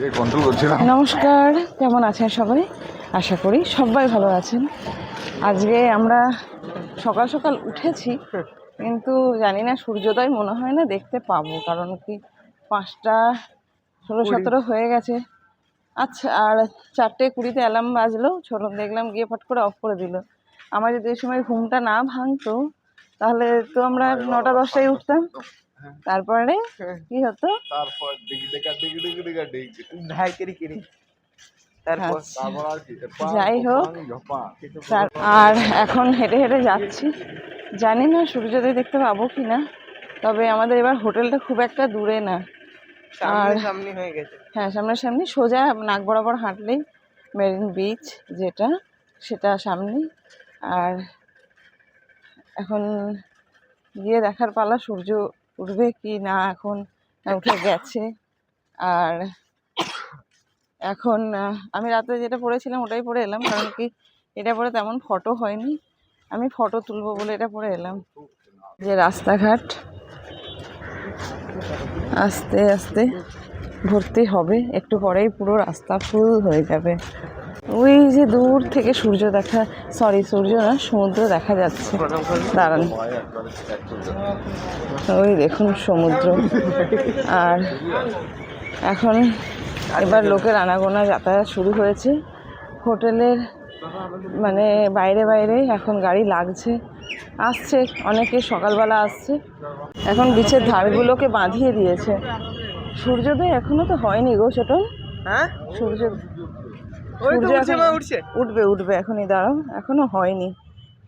নমস্কার, কেমন আছেন সবাই? আশা করি সবাই ভালো আছেন। আজকে আমরা সকাল সকাল উঠেছি, কিন্তু জানি না সূর্যোদয় মনে হয় না দেখতে পাবো, কারণ কি 5টা 16-17 হয়ে গেছে। আচ্ছা, আর 4:20 অ্যালার্ম বাজলো, ছোটন দেখলাম গিয়ে ফট করে অফ করে দিল। আমার যদি এই সময় ঘুমটা না ভাঙতো তাহলে তো আমরা 9টা-10টায় উঠতাম। তারপরে কি হতো? যাই হোক, আর এখন হেঁটে হেঁটে যাচ্ছি, জানি না সূর্যোদয় দেখতে পাবো কি না। তবে আমাদের এবার হোটেলটা খুব একটা দূরে না, আর হ্যাঁ সামনাসামনি, সোজা নাক বরাবর হাঁটলেই মেরিন বিচ, যেটা সেটা সামনে। আর এখন গিয়ে দেখার পালা সূর্য উঠবে কি না। এখন উঠে গেছে। আর এখন আমি রাতে যেটা পরেছিলাম ওটাই পরে এলাম, কারণ কি এটা পরে তেমন ফটো হয়নি, আমি ফটো তুলবো বলে এটা পরে এলাম। যে রাস্তাঘাট আস্তে আস্তে ভর্তি হবে, একটু পরেই পুরো রাস্তা ফুল হয়ে যাবে। ওই যে দূর থেকে সূর্য সূর্য না, সমুদ্র দেখা যাচ্ছে। দাঁড়ান, ওই দেখুন সমুদ্র। আর এখন এবার লোকের আনাগোনা যাতায়াত শুরু হয়েছে হোটেলের, মানে বাইরে বাইরে এখন গাড়ি লাগছে, আসছে অনেকে, সকালবেলা আসছে। এখন বিচের ধারগুলোকে বাঁধিয়ে দিয়েছে। সূর্যোদয় এখনো তো হয়নি গো ছোটন। হ্যাঁ, সূর্য উঠবে এখনই, দাঁড়াও, এখনো হয়নি।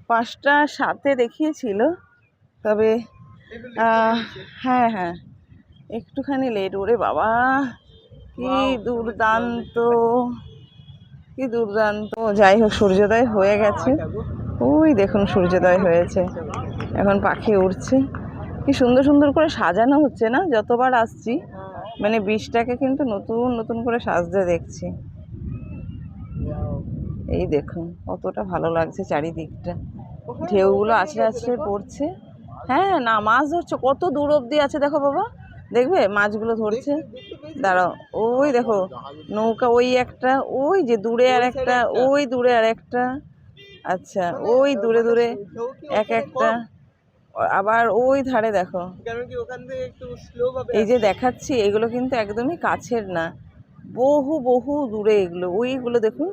5টা 7 দেখিয়েছিল, তবে হ্যাঁ হ্যাঁ একটুখানি লেট। ওরে বাবা, কি দুর্দান্ত, কি দুর্দান্ত। যাই হোক, সূর্যোদয় হয়ে গেছে। ওই দেখুন সূর্যোদয় হয়েছে, এখন পাখি উড়ছে। কি সুন্দর সুন্দর করে সাজানো হচ্ছে না, যতবার আসছি, মানে বীজটাকে কিন্তু নতুন নতুন করে সাজতে দেখছি। এই দেখুন কতটা ভালো লাগছে চারিদিকটা, ঢেউগুলো আছড়ে আছড়ে পড়ছে। হ্যাঁ না, মাছ ধরছে, কত দূর অবধি আছে দেখো বাবা, দেখবে মাছগুলো ধরছে। দাঁড়াও, ওই দেখো নৌকা, ওই একটা, ওই যে দূরে আর একটা, ওই দূরে আর একটা, আচ্ছা ওই দূরে দূরে এক একটা, আবার ওই ধারে দেখো। এই যে দেখাচ্ছি এগুলো কিন্তু একদমই কাছের না, বহু বহু দূরে এগুলো। ওইগুলো দেখুন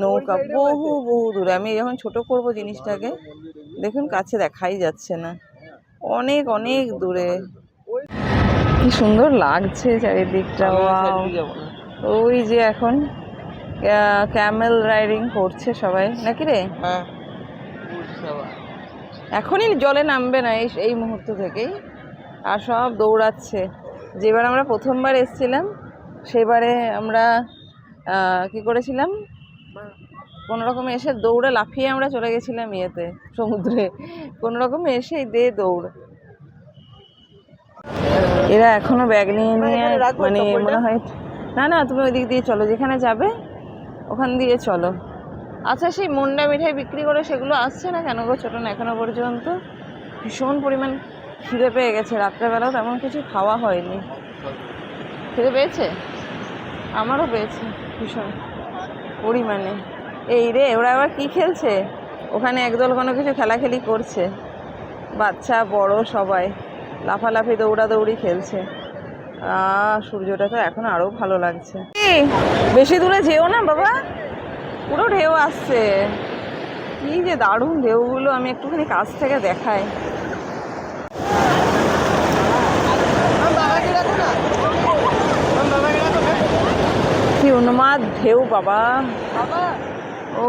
নৌকা, বহু বহু দূরে। আমি যখন ছোট করব জিনিসটাকে, দেখুন কাছে দেখাই যাচ্ছে না, অনেক অনেক দূরে। কি সুন্দর লাগছে চারিদিকটা। ওই যে এখন ক্যামেল রাইডিং করছে সবাই নাকি রে? এখনই জলে নামবে না এই মুহূর্ত থেকেই, আর সব দৌড়াচ্ছে। যেবার আমরা প্রথমবার এসেছিলাম সেবারে আমরা কি করেছিলাম, কোনো রকমে এসে দৌড়ে লাফিয়ে আমরা চলে গেছিলাম ইয়েতে, সমুদ্রে। কোনো রকমে এসে দৌড়। এরা এখনো ব্যাগ নিয়ে নিয়ে, মানে মনে হয়, না না তুমি ওই দিক দিয়ে চলো, যেখানে যাবে ওখান দিয়ে চলো। আচ্ছা, সেই মুন্ডা মিঠাই বিক্রি করে সেগুলো আসছে না কেন গো ছোটন এখনো পর্যন্ত? ভীষণ পরিমাণ খিদে পেয়ে গেছে, রাত্রেবেলাও তেমন কিছু খাওয়া হয়নি। খিদে পেয়েছে? আমারও পেয়েছে ভীষণ পরিমাণে। এই রে, ওরা আবার কি খেলছে ওখানে? একদল কোনো কিছু খেলাখেলি করছে, বাচ্চা বড় সবাই লাফালাফি দৌড়াদৌড়ি খেলছে। সূর্যটা তো এখন আরো ভালো লাগছে। বেশি দূরে যেও না বাবা, পুরো ঢেউ আসছে। কি যে দারুণ ঢেউগুলো, আমি একটুখানি কাছ থেকে দেখাই। কি উন্মাদ ঢেউ বাবা, ও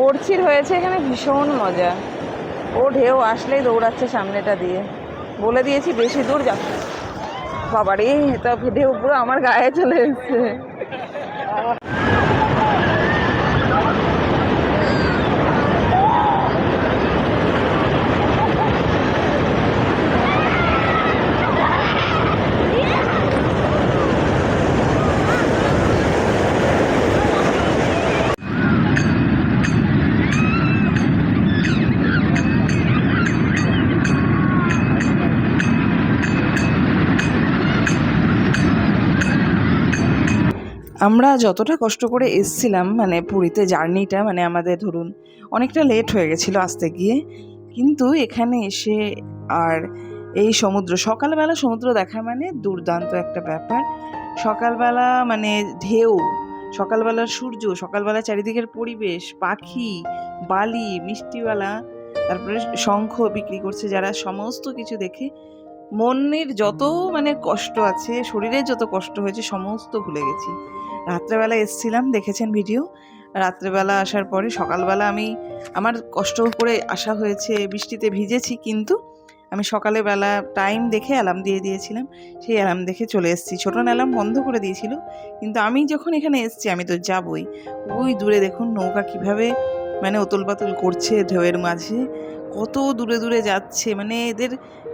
ওড়চির হয়েছে এখানে, ভীষণ মজা। ও ঢেউ আসলেই দৌড়াচ্ছে সামনেটা দিয়ে। বলে দিয়েছি বেশি দূর যা। বাবারে, তা ঢেউ পুরো আমার গায়ে চলে এসছে। আমরা যতটা কষ্ট করে এসছিলাম মানে পুরীতে জার্নিটা মানে আমাদের ধরুন অনেকটা লেট হয়ে গেছিলো আসতে গিয়ে, কিন্তু এখানে এসে আর এই সকালবেলা সমুদ্র দেখা মানে দুর্দান্ত একটা ব্যাপার। সকালবেলা মানে ঢেউ, সকালবেলার সূর্য, সকালবেলা চারিদিকের পরিবেশ, পাখি, বালি, মিষ্টিওয়ালা, তারপরে শঙ্খ বিক্রি করছে যারা, সমস্ত কিছু দেখে মনের যত মানে কষ্ট আছে, শরীরের যত কষ্ট হয়েছে সমস্ত ভুলে গেছি। রাত্রেবেলা এসছিলাম, দেখেছেন ভিডিও। রাত্রেবেলা আসার পরে সকালবেলা আমার কষ্ট করে আসা হয়েছে, বৃষ্টিতে ভিজেছি, কিন্তু আমি সকালবেলা টাইম দেখে অ্যালার্ম দিয়ে দিয়েছিলাম, সেই অ্যালার্ম দেখে চলে এসেছি। ছোটন অ্যালার্ম বন্ধ করে দিয়েছিল, কিন্তু আমি যখন এখানে এসেছি আমি তো যাবই। ওই দূরে দেখুন নৌকা কিভাবে মানে ওতল পাতল করছে ঢেউয়ের মাঝে, কত দূরে দূরে যাচ্ছে, মানে এদের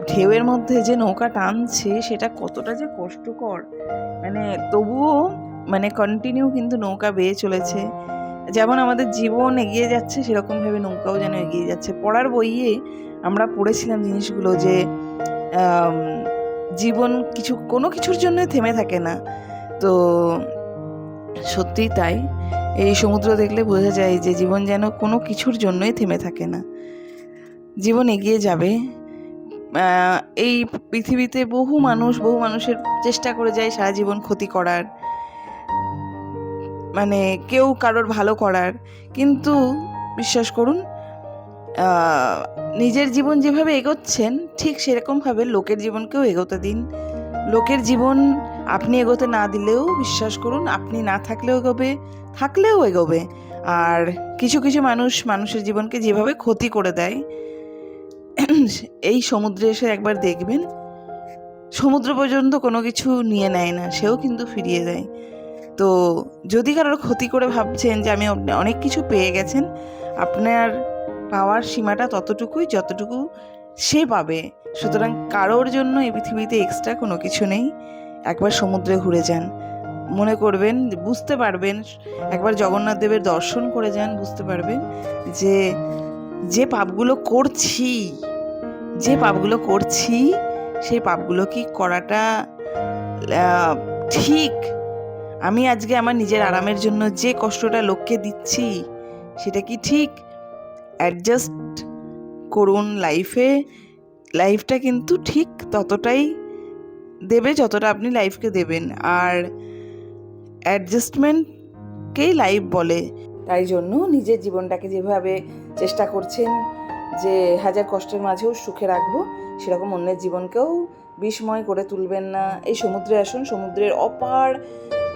ঢেউয়ের মধ্যে যে নৌকা টানছে সেটা কতটা যে কষ্টকর, মানে তবুও মানে কন্টিনিউ কিন্তু নৌকা বেয়ে চলেছে। যেমন আমাদের জীবন এগিয়ে যাচ্ছে সেরকমভাবে নৌকাও যেন এগিয়ে যাচ্ছে। পড়ার বইয়ে আমরা পড়েছিলাম জিনিসগুলো যে জীবন কোনো কিছুর জন্য থেমে থাকে না, তো সত্যিই তাই। এই সমুদ্র দেখলে বোঝা যায় যে জীবন যেন কোনো কিছুর জন্যই থেমে থাকে না, জীবন এগিয়ে যাবে। এই পৃথিবীতে বহু মানুষের চেষ্টা করে যায় সারা জীবন ক্ষতি করার, মানে কেউ কারোর ভালো করার, কিন্তু বিশ্বাস করুন নিজের জীবন যেভাবে এগোচ্ছেন ঠিক সেরকমভাবে লোকের জীবনকেও এগোতে দিন। লোকের জীবন আপনি এগোতে না দিলেও বিশ্বাস করুন আপনি না থাকলেও এগোবে, থাকলেও এগোবে। আর কিছু কিছু মানুষের জীবনকে যেভাবে ক্ষতি করে দেয়, এই সমুদ্রে এসে একবার দেখবেন সমুদ্র পর্যন্ত কোনো কিছু নিয়ে নেয় না, সেও কিন্তু ফিরিয়ে দেয়। তো যদি কারোর ক্ষতি করে ভাবছেন যে আমি অনেক কিছু পেয়ে গেছেন, আপনার পাওয়ার সীমাটা ততটুকুই যতটুকু সে পাবে। সুতরাং কারোর জন্য এই পৃথিবীতে এক্সট্রা কোনো কিছু নেই। একবার সমুদ্রে ঘুরে যান, মনে করবেন, বুঝতে পারবেন। একবার জগন্নাথ দেবের দর্শন করে যান, বুঝতে পারবেন যে যে পাপগুলো করছি সেই পাপগুলো কি করাটা ঠিক? আমি আজকে আমার নিজের আরামের জন্য যে কষ্টটা লোককে দিচ্ছি সেটা কি ঠিক? অ্যাডজাস্ট করুন লাইফটা কিন্তু ঠিক ততটাই দেবে যতটা আপনি লাইফকে দেবেন, আর অ্যাডজাস্টমেন্টকেই লাইফ বলে। তাই জন্য নিজের জীবনটাকে যেভাবে চেষ্টা করছেন যে হাজার কষ্টের মাঝেও সুখে রাখবো, সেরকম অন্যের জীবনকেও বিষময় করে তুলবেন না। এই সমুদ্রে আসুন, সমুদ্রের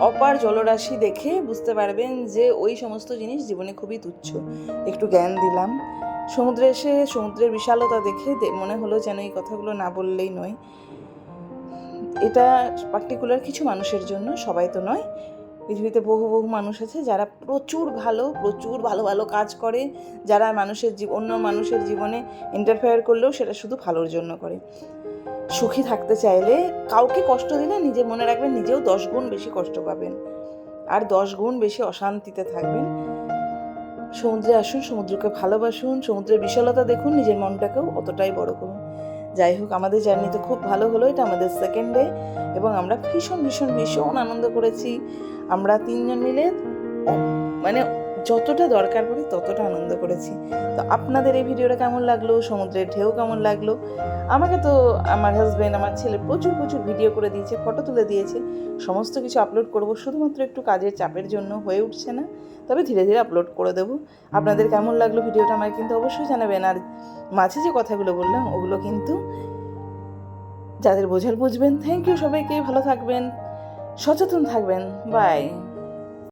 অপার জলরাশি দেখে বুঝতে পারবেন যে ওই সমস্ত জিনিস জীবনে খুবই তুচ্ছ। একটু জ্ঞান দিলাম। সমুদ্রে এসে সমুদ্রের বিশালতা দেখে মনে হলো যেন এই কথাগুলো না বললেই নয়। এটা পার্টিকুলার কিছু মানুষের জন্য, সবাই তো নয়। পৃথিবীতে বহু মানুষ আছে যারা প্রচুর ভালো কাজ করে, যারা অন্য মানুষের জীবনে ইন্টারফেয়ার করলেও সেটা শুধু ভালোর জন্য করে। সুখী থাকতে চাইলে কাউকে কষ্ট দিলে নিজে মনে রাখবেন নিজেও 10 গুণ বেশি কষ্ট পাবেন, আর 10 গুণ বেশি অশান্তিতে থাকবেন। সমুদ্রে আসুন, সমুদ্রকে ভালোবাসুন, সমুদ্রের বিশালতা দেখুন, নিজের মনটাকেও অতটাই বড় করুন। যাই হোক, আমাদের জার্নিতে খুব ভালো হলো। এটা আমাদের সেকেন্ড ডে এবং আমরা ভীষণ আনন্দ করেছি। আমরা 3 জন মিলে মানে যতটা দরকার পড়ে ততটা আনন্দ করেছি। তো আপনাদের এই ভিডিওটা কেমন লাগলো, সমুদ্রের ঢেউ কেমন লাগলো? আমাকে তো আমার হাজব্যান্ড, আমার ছেলে প্রচুর ভিডিও করে দিয়েছে, ফটো তুলে দিয়েছে। সমস্ত কিছু আপলোড করব, শুধুমাত্র একটু কাজের চাপের জন্য হয়ে উঠছে না, তবে ধীরে ধীরে আপলোড করে দেবো। আপনাদের কেমন লাগলো ভিডিওটা আমাকে কিন্তু অবশ্যই জানাবেন। আর মাঝে যে কথাগুলো বললাম ওগুলো কিন্তু যাদের বোঝার বুঝবেন। থ্যাংক ইউ সবাইকে, ভালো থাকবেন, সচেতন থাকবেন, বাই।